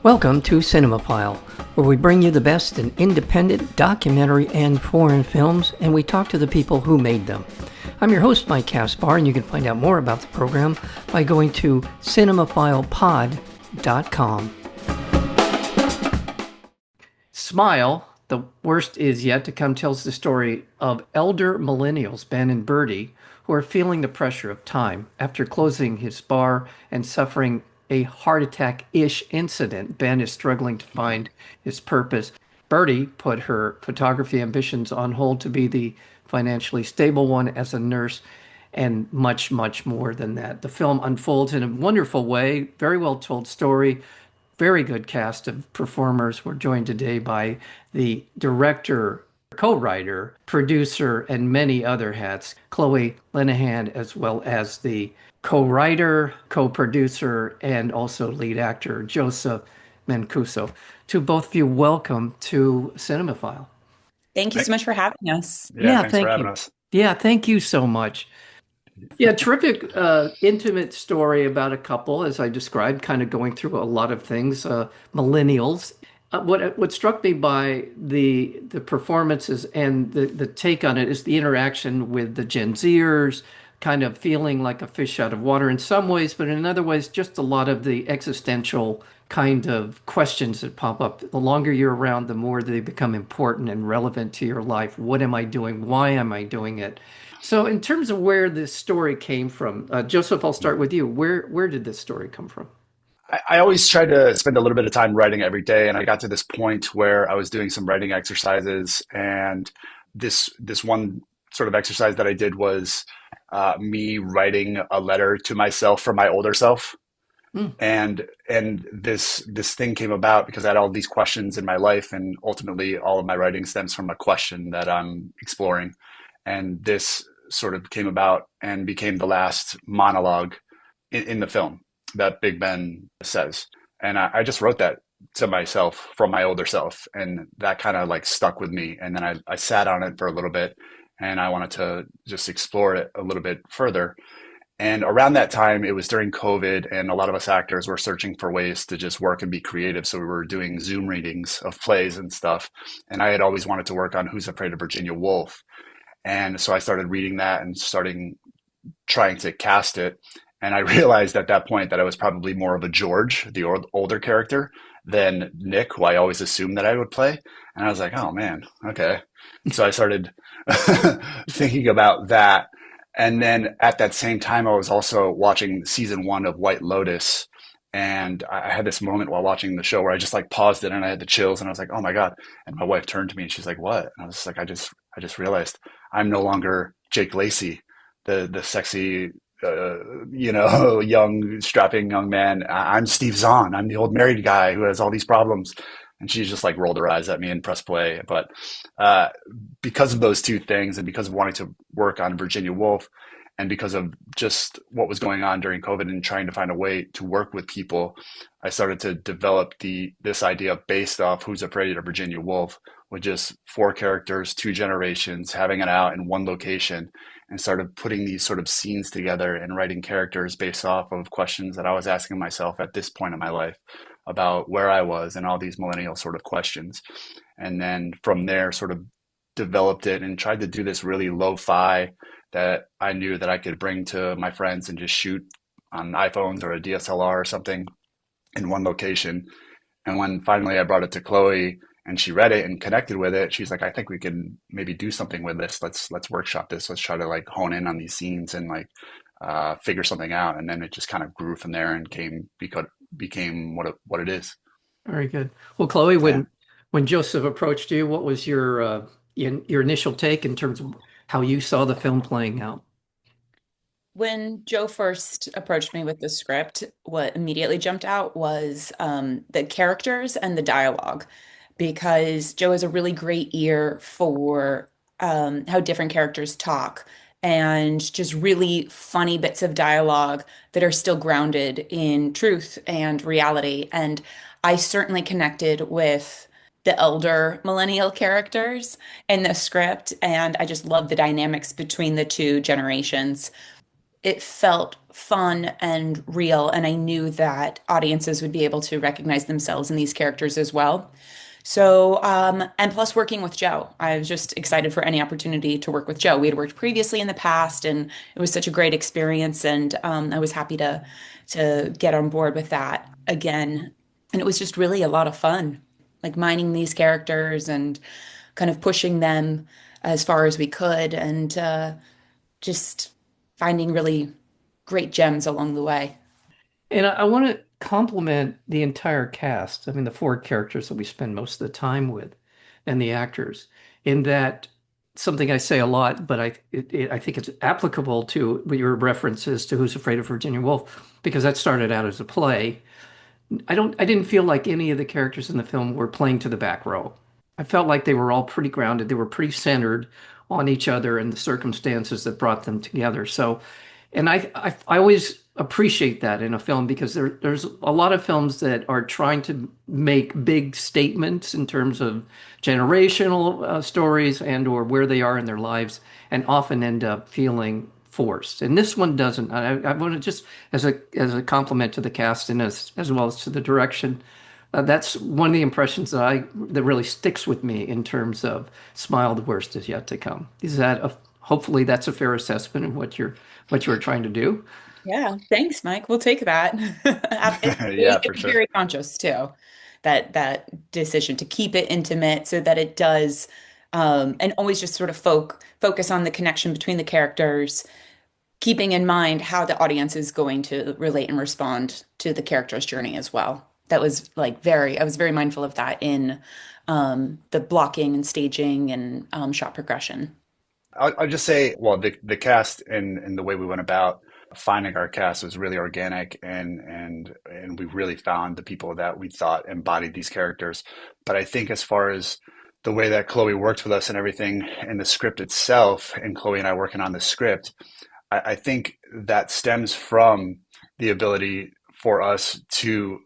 Welcome to Cinemophile, where we bring you the best in independent, documentary, and foreign films, and we talk to the people who made them. I'm your host, Mike Caspar, and you can find out more about the program by going to cinemophilepod.com. Smile, The Worst Is Yet to Come tells the story of elder millennials, Ben and Birdie, who are feeling the pressure of time. After closing his bar and suffering a heart attack-ish incident, Ben is struggling to find his purpose. Birdie put her photography ambitions on hold to be the financially stable one as a nurse, and much, much more than that. The film unfolds in a wonderful way, very well told story, very good cast of performers. We're joined today by the director, co-writer, producer, and many other hats, Chloe Lenihan, as well as the co-writer, co-producer, and also lead actor, Joseph Mancuso. To both of you, welcome to Cinemophile. Thank you so much for having us. Yeah, thanks for having us. Yeah, thank you so much. Yeah, terrific, intimate story about a couple, as I described, kind of going through a lot of things, millennials. What struck me by the performances and the take on it is the interaction with the Gen Zers, kind of feeling like a fish out of water in some ways, but in other ways, just a lot of the existential kind of questions that pop up. The longer you're around, the more they become important and relevant to your life. What am I doing? Why am I doing it? So in terms of where this story came from, Joseph, I'll start with you. Where did this story come from? I always try to spend a little bit of time writing every day, and I got to this point where I was doing some writing exercises, and this one sort of exercise that I did was me writing a letter to myself from my older self. Mm. And this thing came about because I had all these questions in my life, and ultimately all of my writing stems from a question that I'm exploring. And this sort of came about and became the last monologue in the film that Big Ben says. And I just wrote that to myself from my older self. And that kind of like stuck with me. And then I sat on it for a little bit, and I wanted to just explore it a little bit further. And around that time, it was during COVID, and a lot of us actors were searching for ways to just work and be creative. So we were doing Zoom readings of plays and stuff. And I had always wanted to work on Who's Afraid of Virginia Woolf. And so I started reading that and starting trying to cast it. And I realized at that point that I was probably more of a George, the older character, than Nick, who I always assumed that I would play. And I was like, oh man, okay. So I started thinking about that. And then at that same time, I was also watching season 1 of White Lotus. And I had this moment while watching the show where I just like paused it and I had the chills and I was like, oh my God. And my wife turned to me and she's like, what? And I was like, I just realized I'm no longer Jake Lacey, the sexy, young, strapping young man. I'm Steve Zahn. I'm the old married guy who has all these problems. And she just like rolled her eyes at me and pressed play. But because of those two things, and because of wanting to work on Virginia Woolf, and because of just what was going on during COVID and trying to find a way to work with people, I started to develop this idea based off Who's Afraid of Virginia Woolf, with just 4 characters, 2 generations, having it out in one location, and started putting these sort of scenes together and writing characters based off of questions that I was asking myself at this point in my life about where I was and all these millennial sort of questions. And then from there, sort of developed it and tried to do this really lo-fi that I knew that I could bring to my friends and just shoot on iPhones or a DSLR or something in one location. And when finally I brought it to Chloe and she read it and connected with it, she's like, I think we can maybe do something with this. Let's workshop this. Let's try to like hone in on these scenes and like figure something out. And then it just kind of grew from there and became what it is. Very good. Well, Chloe, when Joseph approached you, what was your initial take in terms of how you saw the film playing out? When Joe first approached me with the script, what immediately jumped out was the characters and the dialogue, because Joe has a really great ear for how different characters talk and just really funny bits of dialogue that are still grounded in truth and reality. And I certainly connected with the elder millennial characters in the script, and I just love the dynamics between the two generations. It felt fun and real, and I knew that audiences would be able to recognize themselves in these characters as well. So, and plus working with Joe, I was just excited for any opportunity to work with Joe. We had worked previously in the past, and it was such a great experience, and I was happy to get on board with that again. And it was just really a lot of fun, like mining these characters and kind of pushing them as far as we could, and just finding really great gems along the way. And I want to compliment the entire cast. I mean, the four characters that we spend most of the time with, and the actors. In that, something I say a lot, but I think it's applicable to your references to Who's Afraid of Virginia Woolf, because that started out as a play. I didn't feel like any of the characters in the film were playing to the back row. I felt like they were all pretty grounded. They were pretty centered on each other and the circumstances that brought them together. So, and I always appreciate that in a film, because there's a lot of films that are trying to make big statements in terms of generational stories and or where they are in their lives, and often end up feeling forced. And this one doesn't. I want to just, as a compliment to the cast and as well as to the direction. That's one of the impressions that really sticks with me in terms of Smile, the Worst Is Yet to Come. Is that hopefully that's a fair assessment of what you're trying to do? Yeah, thanks, Mike. We'll take that. Yeah, for It's sure. very conscious too, that decision to keep it intimate so that it does, and always just sort of focus on the connection between the characters, keeping in mind how the audience is going to relate and respond to the character's journey as well. That was like I was very mindful of that in the blocking and staging and shot progression. I'll just say, well, the cast and the way we went about finding our cast was really organic, and we really found the people that we thought embodied these characters. But I think as far as the way that Chloe worked with us and everything, and the script itself, and Chloe and I working on the script, I think that stems from the ability for us to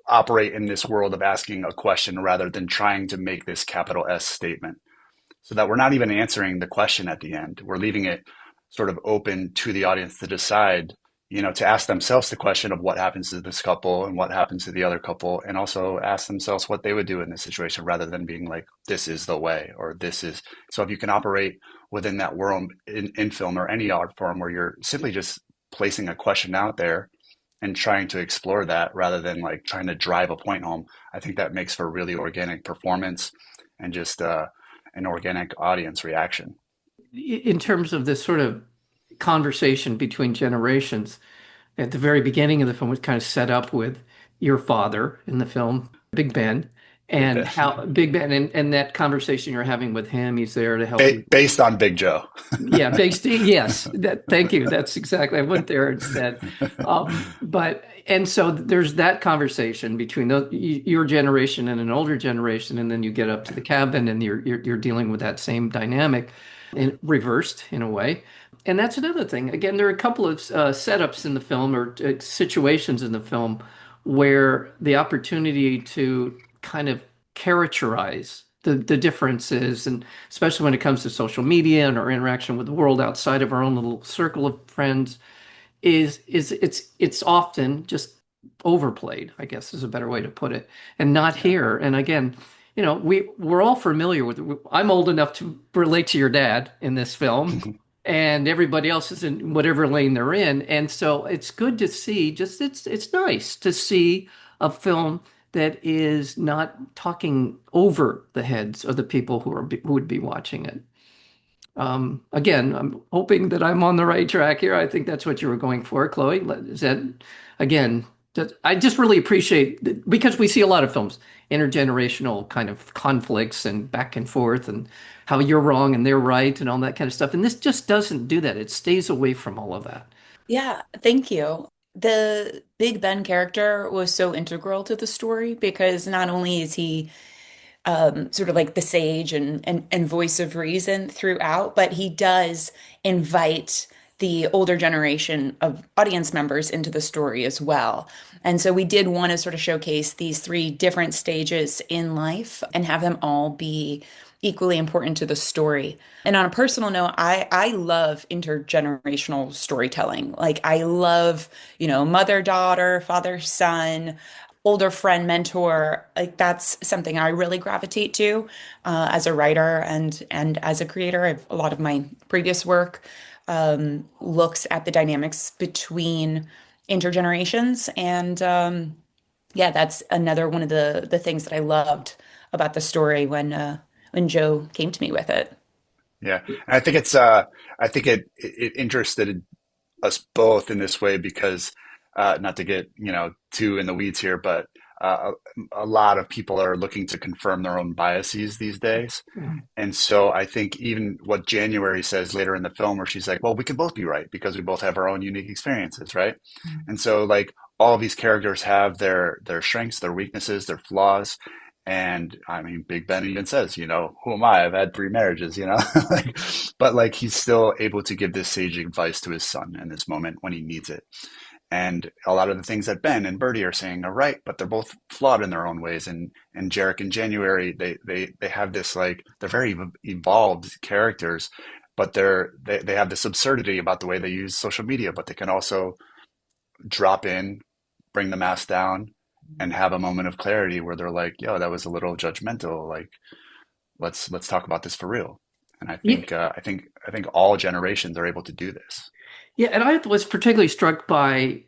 operate in this world of asking a question rather than trying to make this capital S statement, so that we're not even answering the question at the end. We're leaving it sort of open to the audience to decide, to ask themselves the question of what happens to this couple and what happens to the other couple, and also ask themselves what they would do in this situation rather than being like, this is the way, or this is. So if you can operate within that world in film or any art form where you're simply just placing a question out there and trying to explore that rather than like trying to drive a point home, I think that makes for a really organic performance and just an organic audience reaction. In terms of this sort of conversation between generations, at the very beginning of the film was kind of set up with your father in the film, Big Ben, Big and Ben. how Big Ben and that conversation you're having with him, he's there to help you. Based on Big Joe. Yeah, Big Steve, yes. Thank you. That's exactly, I went there instead. But and so there's that conversation between your generation and an older generation, and then you get up to the cabin and you're dealing with that same dynamic in reversed in a way. And that's another thing. Again, there are a couple of setups in the film, or situations in the film, where the opportunity to kind of characterize the differences, and especially when it comes to social media and our interaction with the world outside of our own little circle of friends, it's often just overplayed, I guess is a better way to put it, and not Yeah. here. And again, we're all familiar with it. I'm old enough to relate to your dad in this film, and everybody else is in whatever lane they're in. And so it's good to see, just it's nice to see a film that is not talking over the heads of the people who would be watching it. Again, I'm hoping that I'm on the right track here. I think that's what you were going for, Chloe. Is that, again, I just really appreciate because we see a lot of films, intergenerational kind of conflicts and back and forth, and how you're wrong and they're right and all that kind of stuff. And this just doesn't do that. It stays away from all of that. Yeah, thank you. The Big Ben character was so integral to the story because not only is he sort of like the sage and voice of reason throughout, but he does invite the older generation of audience members into the story as well. And so we did want to sort of showcase these three different stages in life and have them all be equally important to the story. And on a personal note, I love intergenerational storytelling. Like I love, mother daughter, father son, older friend mentor. Like that's something I really gravitate to as a writer and as a creator. A lot of my previous work looks at the dynamics between intergenerations, and yeah, that's another one of the things that I loved about the story when Joe came to me with it. Yeah. And I think it interested us both in this way because, not to get, too in the weeds here, but a lot of people are looking to confirm their own biases these days. Yeah. And so I think even what January says later in the film, where she's like, well, we can both be right because we both have our own unique experiences, right? And so like all these characters have their strengths, their weaknesses, their flaws. And I mean, Big Ben even says, who am I? I've had three marriages, like, but like he's still able to give this sage advice to his son in this moment when he needs it. And a lot of the things that Ben and Birdie are saying are right, but they're both flawed in their own ways. And Jarek and January, they have this like they're very evolved characters, but they have this absurdity about the way they use social media, but they can also drop in, bring the mask down, and have a moment of clarity where they're like, "Yo, that was a little judgmental. Like, let's talk about this for real." And Yeah, I think all generations are able to do this. yeah, and I was particularly struck by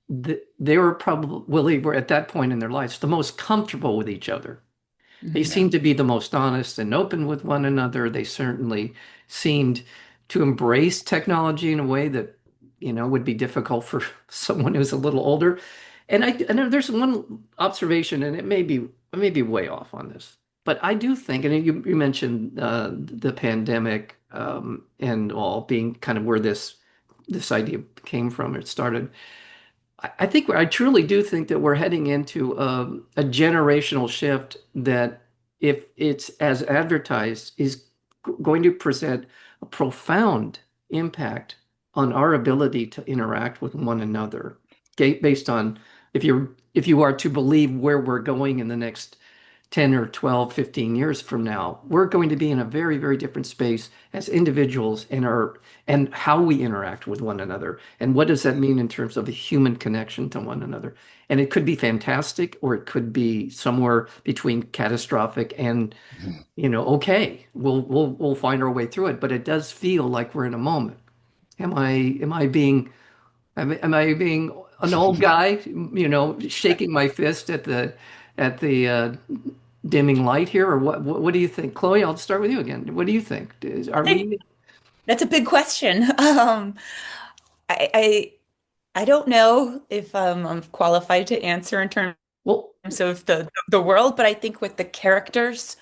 they were probably, well, they were at that point in their lives the most comfortable with each other. They Mhm. Yeah. seemed to be the most honest and open with one another. They certainly seemed to embrace technology in a way that, would be difficult for someone who's a little older. And I know there's one observation, and it may be way off on this, but I do think, and you mentioned the pandemic and all being kind of where this idea came from. It started. I think I truly do think that we're heading into a generational shift that, if it's as advertised, is going to present a profound impact on our ability to interact with one another. Okay, based on if you are to believe where we're going in the next 10 or 12, 15 years from now, we're going to be in a very, very different space as individuals and how we interact with one another. And what does that mean in terms of a human connection to one another? And it could be fantastic, or it could be somewhere between catastrophic and, okay, we'll find our way through it. But it does feel like we're in a moment. Am I being an old guy, shaking my fist at the dimming light here, or what do you think? Chloe, I'll start with you again. What do you think? Are I think we that's a big question. I, I I don't know if I'm qualified to answer in terms well, of the world, but I think with the characters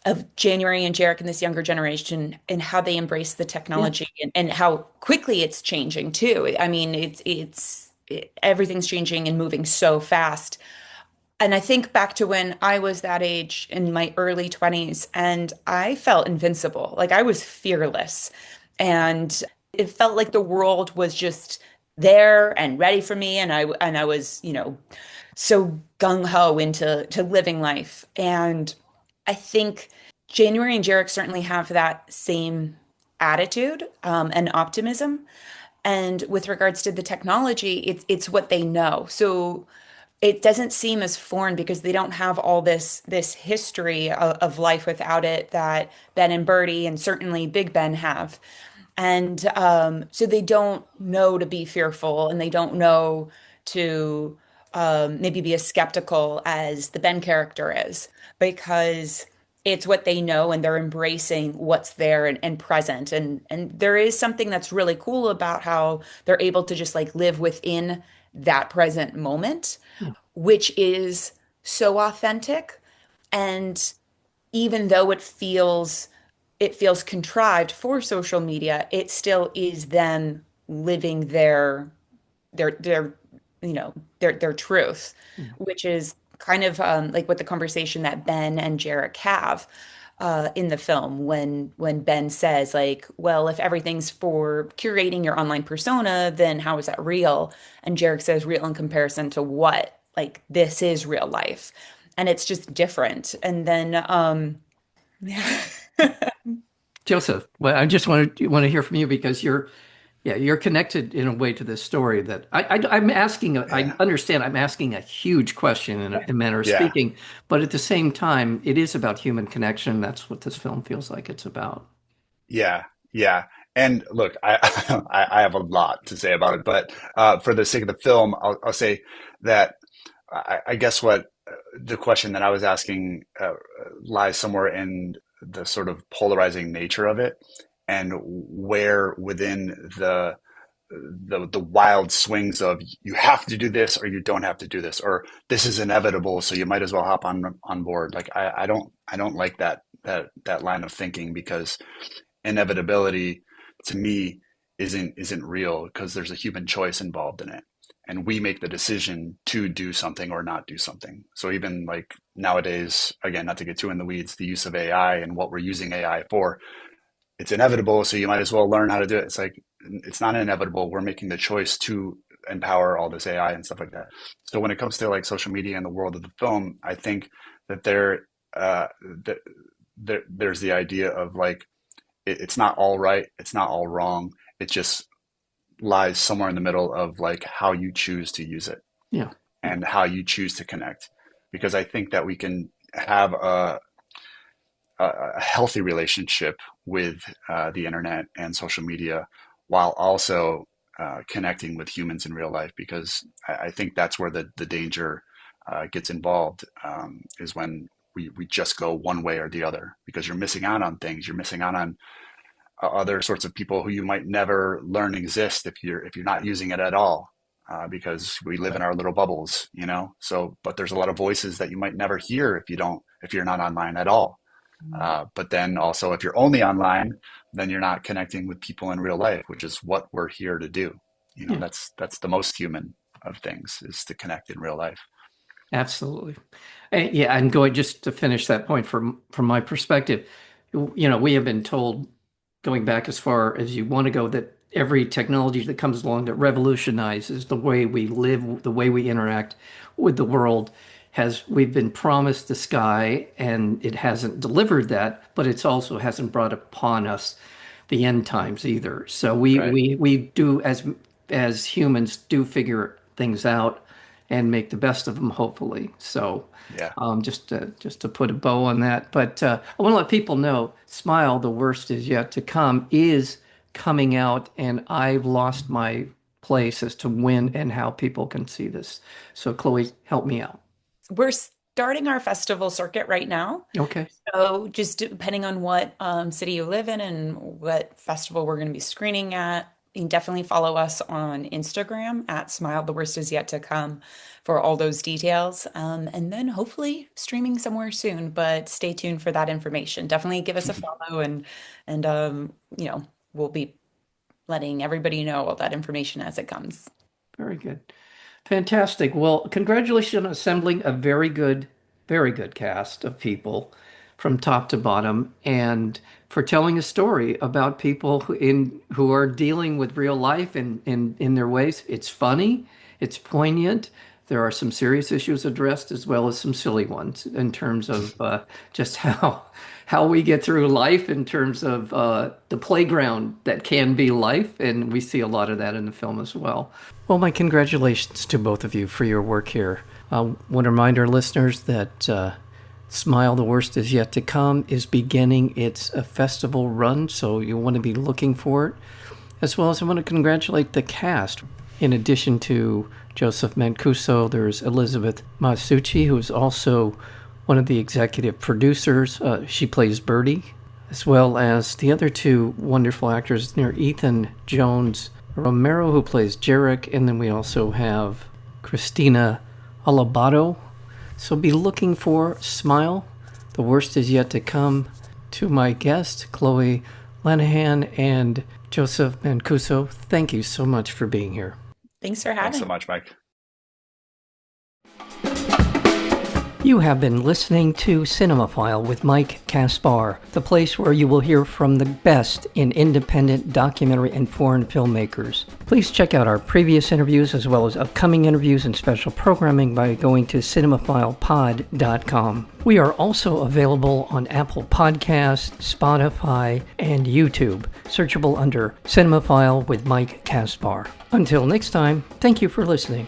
of January and Jarek and this younger generation and how they embrace the yeah, technology and how quickly it's changing too. I mean, everything's changing and moving so fast. And I think back to when I was that age in my early 20s and I felt invincible. Like I was fearless. And it felt like the world was just there and ready for me and I was, so gung ho into living life. And I think January and Jarek certainly have that same attitude and optimism. And with regards to the technology, it's what they know. So it doesn't seem as foreign because they don't have all this history of life without it that Ben and Birdie and certainly Big Ben have. And so they don't know to be fearful and they don't know to maybe be as skeptical as the Ben character is because it's what they know and they're embracing what's there and present. And there is something that's really cool about how they're able to just like live within that present moment, yeah, which is so authentic. And even though it feels contrived for social media, it still is them living their their truth, yeah. which is kind of like what the conversation that Ben and Jarek have in the film when Ben says like, well, if everything's for curating your online persona, then how is that real? And Jarek says real in comparison to what? Like this is real life. And it's just different. And then Yeah. Joseph, well, I just want to hear from you because you're connected in a way to this story that I'm asking. I Yeah. understand I'm asking a huge question in a manner of Yeah. speaking, but at the same time, it is about human connection. That's what this film feels like it's about. Yeah. Yeah. And look, I have a lot to say about it, but for the sake of the film, I'll say that I guess what the question that I was asking lies somewhere in the sort of polarizing nature of it, and where within the wild swings of you have to do this or you don't have to do this, or this is inevitable so you might as well hop on board. Like I don't like that line of thinking, because inevitability to me isn't real, because there's a human choice involved in it, and we make the decision to do something or not do something. So even like nowadays, again, not to get too in the weeds, the use of AI and what we're using AI for, it's inevitable, so you might as well learn how to do it. It's like it's not inevitable. We're making the choice to empower all this AI and stuff like that. So when it comes to like social media and the world of the film, I think that uh, that there's the idea of like it's not all right, it's not all wrong. It just lies somewhere in the middle of like how you choose to use it Yeah, yeah, and how you choose to connect. Because I think that we can have a healthy relationship with the internet and social media while also connecting with humans in real life, because I think that's where the danger gets involved, is when we just go one way or the other, because you're missing out on things. You're missing out on other sorts of people who you might never learn exist if you're not using it at all, because we live in right. our little bubbles, you know. So, but there's a lot of voices that you might never hear if you're not online at all. But then also, if you're only online, then you're not connecting with people in real life, which is what we're here to do. You know, Yeah, that's the most human of things, is to connect in real life. absolutely. And yeah, and going just to finish that point from my perspective, we have been told going back as far as you want to go that every technology that comes along that revolutionizes the way we live, the way we interact with the world we've been promised the sky and it hasn't delivered that, but it's also hasn't brought upon us the end times either. So we Right. we we do as humans do figure things out and make the best of them, hopefully. So Yeah. just to put a bow on that. But I want to let people know, Smile, the worst is yet to come is coming out, and I've lost my place as to when and how people can see this. So Chloe, help me out. We're starting our festival circuit right now. Okay. So just depending on what city you live in and what festival we're going to be screening at, you can definitely follow us on Instagram at Smile. The worst is yet to come for all those details. And then hopefully streaming somewhere soon, but stay tuned for that information. Definitely give us a follow and we'll be letting everybody know all that information as it comes. Very good. Fantastic. Well, congratulations on assembling a very good cast of people from top to bottom and for telling a story about people who are dealing with real life in their ways. It's funny, it's poignant. There are some serious issues addressed as well as some silly ones in terms of just how we get through life in terms of the playground that can be life, and we see a lot of that in the film as well. Well, my congratulations to both of you for your work here. I want to remind our listeners that Smile, the Worst Is Yet to Come is beginning its festival run, so you'll want to be looking for it. As well as I want to congratulate the cast. In addition to Joseph Mancuso, there's Elizabeth Masucci, who is also one of the executive producers. She plays Birdie, as well as the other two wonderful actors near Ethan Jones Romero, who plays JEREK, and then we also have Christina Alabato. So be looking for Smile. The Worst Is Yet to Come. To my guests, Chloe Lenihan and Joseph Mancuso, thank you so much for being here. Thanks for Thanks having so me. much, Mike. You have been listening to Cinemaphile with Mike Kaspar, the place where you will hear from the best in independent documentary and foreign filmmakers. Please check out our previous interviews as well as upcoming interviews and special programming by going to cinemaphilepod.com. We are also available on Apple Podcasts, Spotify, and YouTube, searchable under Cinemaphile with Mike Kaspar. Until next time, thank you for listening.